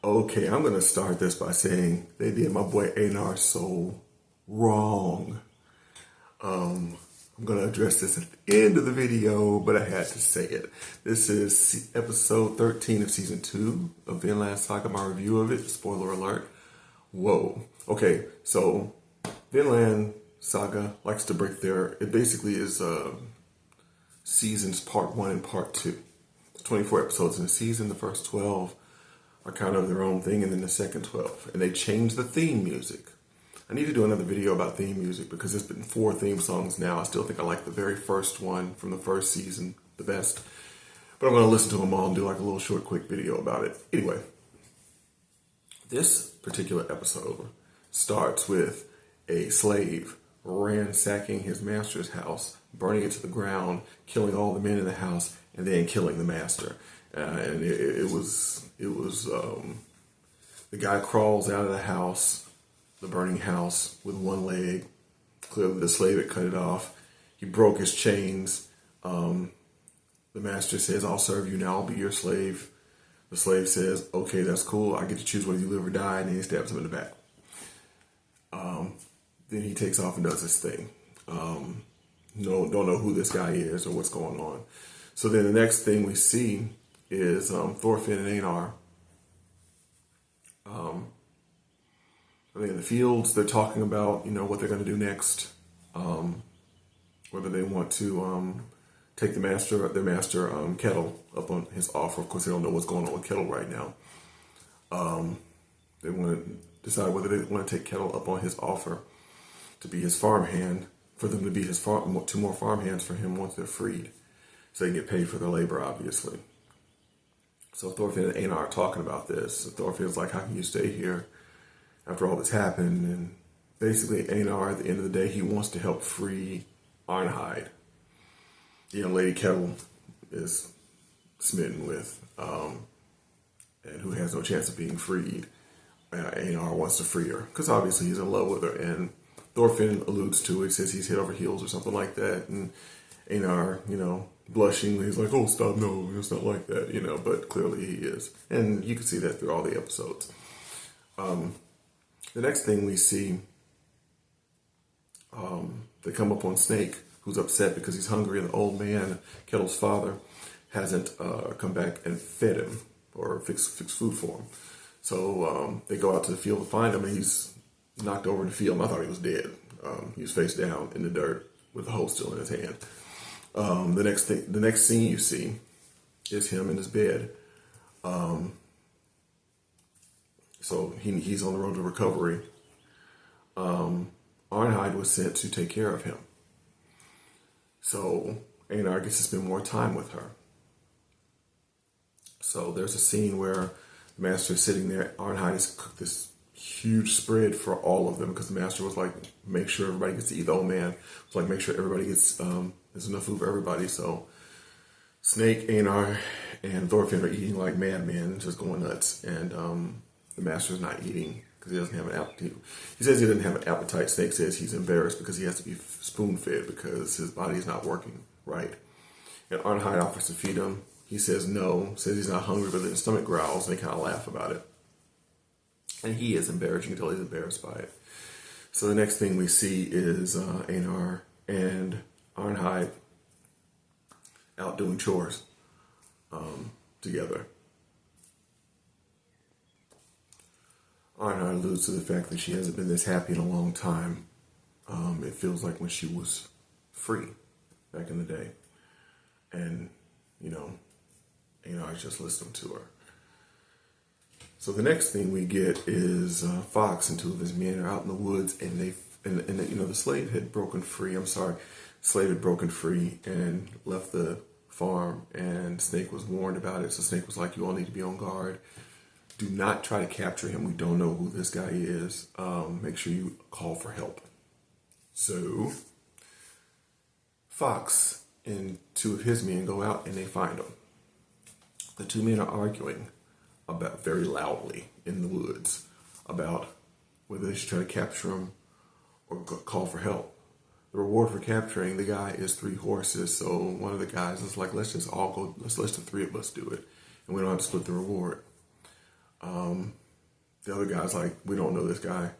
Okay, I'm going to start this by saying they did my boy Anar so wrong. I'm going to address this at the end of the video, but I had to say it. This is episode 13 of season 2 of Vinland Saga, my review of it. Spoiler alert. Whoa. Okay, so Vinland Saga likes to break it basically is seasons part 1 and part 2. It's 24 episodes in a season. The first 12 are kind of their own thing, and then the second 12. And they changed the theme music. I need to do another video about theme music because there's been 4 theme songs now. I still think I like the very first one from the first season the best. But I'm going to listen to them all and do like a little short, quick video about it. Anyway, this particular episode starts with a slave ransacking his master's house, burning it to the ground, killing all the men in the house, and then killing the master. And it was the guy crawls out of the house, the burning house, with one leg. Clearly the slave had cut it off. He broke his chains. The master says, "I'll serve you now, I'll be your slave." The slave says, "Okay, that's cool. I get to choose whether you live or die," and then he stabs him in the back. Then he takes off and does his thing. Don't know who this guy is or what's going on. So then the next thing we see is Thorfinn and Einar. I think in the fields they're talking about what they're going to do next, whether they want to take their master Kettle up on his offer. Of course, they don't know what's going on with Kettle right now. They want to decide whether they want to take Kettle up on his offer to be his farmhand, for them to be his 2 more farmhands for him once they're freed, so they can get paid for their labor, obviously. So Thorfinn and Einar are talking about this. So Thorfinn's like, "How can you stay here after all this happened?" And basically Einar, at the end of the day, he wants to help free Arnheid, the young lady Kettle is smitten with, and who has no chance of being freed. Einar wants to free her because obviously he's in love with her, and Thorfinn alludes to it. He says he's head over heels or something like that, and Einar, blushingly, he's like, "Oh, stop, no, it's not like that," but clearly he is. And you can see that through all the episodes. The next thing we see, they come up on Snake, who's upset because he's hungry, and the old man, Kettle's father, hasn't come back and fed him or fixed food for him. So they go out to the field to find him, and he's knocked over in the field. I thought he was dead. He was face down in the dirt with the hoe still in his hand. The next scene you see is him in his bed. So he's on the road to recovery. Arnheid was sent to take care of him. So Einar gets to spend more time with her. So there's a scene where the master is sitting there. Arnheid has cooked this huge spread for all of them because the master was like, make sure everybody gets to eat. The old man was like, make sure everybody gets, there's enough food for everybody. So Snake, Einar, and Thorfinn are eating like madmen, just going nuts. And the master's not eating because he doesn't have an appetite. He says he doesn't have an appetite. Snake says he's embarrassed because he has to be spoon-fed because his body is not working right. And Arnheid offers to feed him. He says no, says he's not hungry, but then his stomach growls, and they kind of laugh about it. And he is embarrassed. You can tell he's embarrassed by it. So the next thing we see is Einar and Arnheid out doing chores together. Arnheid alludes to the fact that she hasn't been this happy in a long time. It feels like when she was free back in the day. And, Einar's just listening to her. So the next thing we get is Fox and 2 of his men are out in the woods, and the slave had broken free. Slave had broken free and left the farm, and Snake was warned about it. So Snake was like, "You all need to be on guard. Do not try to capture him. We don't know who this guy is. Make sure you call for help." So Fox and 2 of his men go out and they find him. The 2 men are arguing about very loudly in the woods about whether they should try to capture him or call for help. The reward for capturing the guy is 3 horses. So one of the guys is like, let's just all go, let's let the 3 of us do it. And we don't have to split the reward. The other guy's like, we don't know this guy.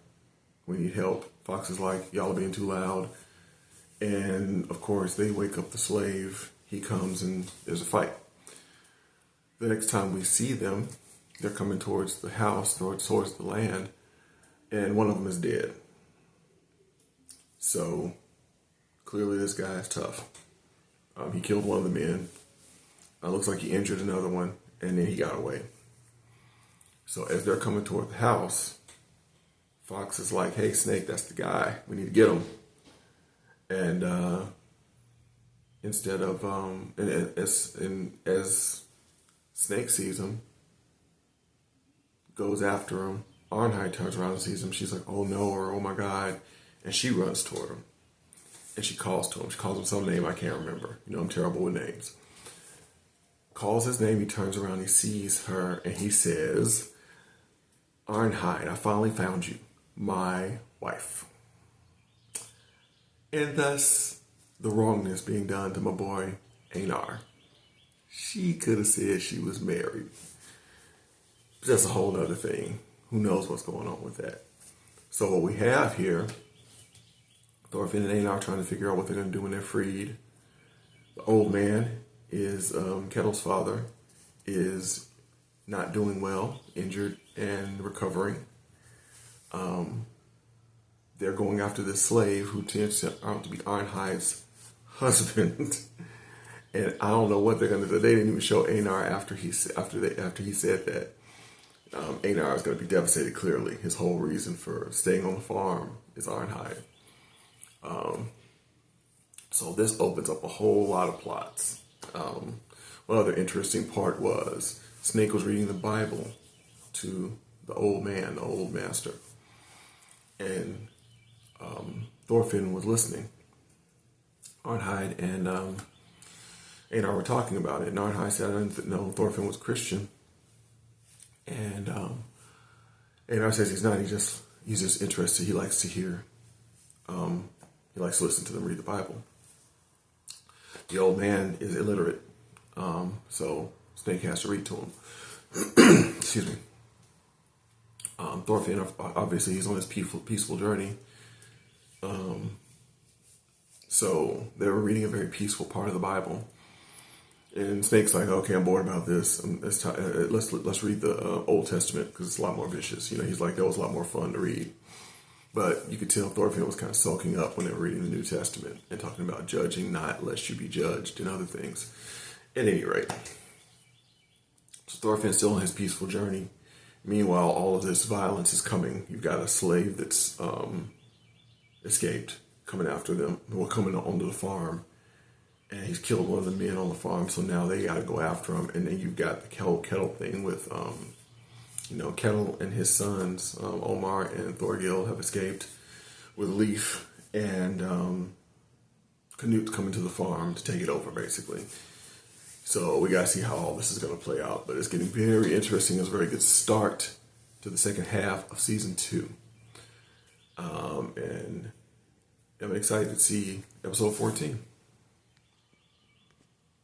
We need help. Fox is like, y'all are being too loud. And of course, they wake up the slave. He comes and there's a fight. The next time we see them, they're coming towards the house, towards the land, and one of them is dead. So clearly this guy is tough. He killed one of the men. Looks like he injured another one, and then he got away. So as they're coming toward the house, Fox is like, hey, Snake, that's the guy. We need to get him. And instead of, as Snake sees him, goes after him, Arnhide turns around and sees him. She's like, oh no, or oh my God. And she runs toward him. And she calls to him. She calls him some name I can't remember. You know, I'm terrible with names. Calls his name. He turns around. He sees her. And he says, Arnhide, I finally found you. My wife. And thus, the wrongness being done to my boy, Einar. She could have said she was married. But that's a whole other thing. Who knows what's going on with that? So what we have here, Thorfinn and Einar trying to figure out what they're going to do when they're freed. The old man is, Kettle's father, is not doing well, injured and recovering. They're going after this slave who turns out to be Arnhide's husband. And I don't know what they're going to do. They didn't even show Einar after he said that. Einar is going to be devastated, clearly. His whole reason for staying on the farm is Arnhide. So this opens up a whole lot of plots. One other interesting part was Snake was reading the Bible to the old man, the old master. And Thorfinn was listening. Arnhide and Einar were talking about it. And Arnhide said, I didn't know Thorfinn was Christian. And Einar says he's not. He's just interested. He likes to hear. He likes to listen to them read the Bible. The old man is illiterate, so Snake has to read to him. Excuse me. Thorfinn, obviously, he's on his peaceful journey. So they were reading a very peaceful part of the Bible. And Snake's like, okay, I'm bored about this. Let's read the Old Testament because it's a lot more vicious. You know, he's like, that was a lot more fun to read. But you could tell Thorfinn was kind of sulking up when they were reading the New Testament and talking about judging not lest you be judged and other things. At any rate, so Thorfinn's still on his peaceful journey. Meanwhile, all of this violence is coming. You've got a slave that's escaped coming after them. We're coming onto the farm. And he's killed one of the men on the farm, so now they got to go after him. And then you've got the Kettle thing with, Kettle and his sons, Omar and Thorgil, have escaped with Leif. And Canute's coming to the farm to take it over, basically. So we got to see how all this is going to play out. But it's getting very interesting. It's a very good start to the second half of season 2. And I'm excited to see episode 14.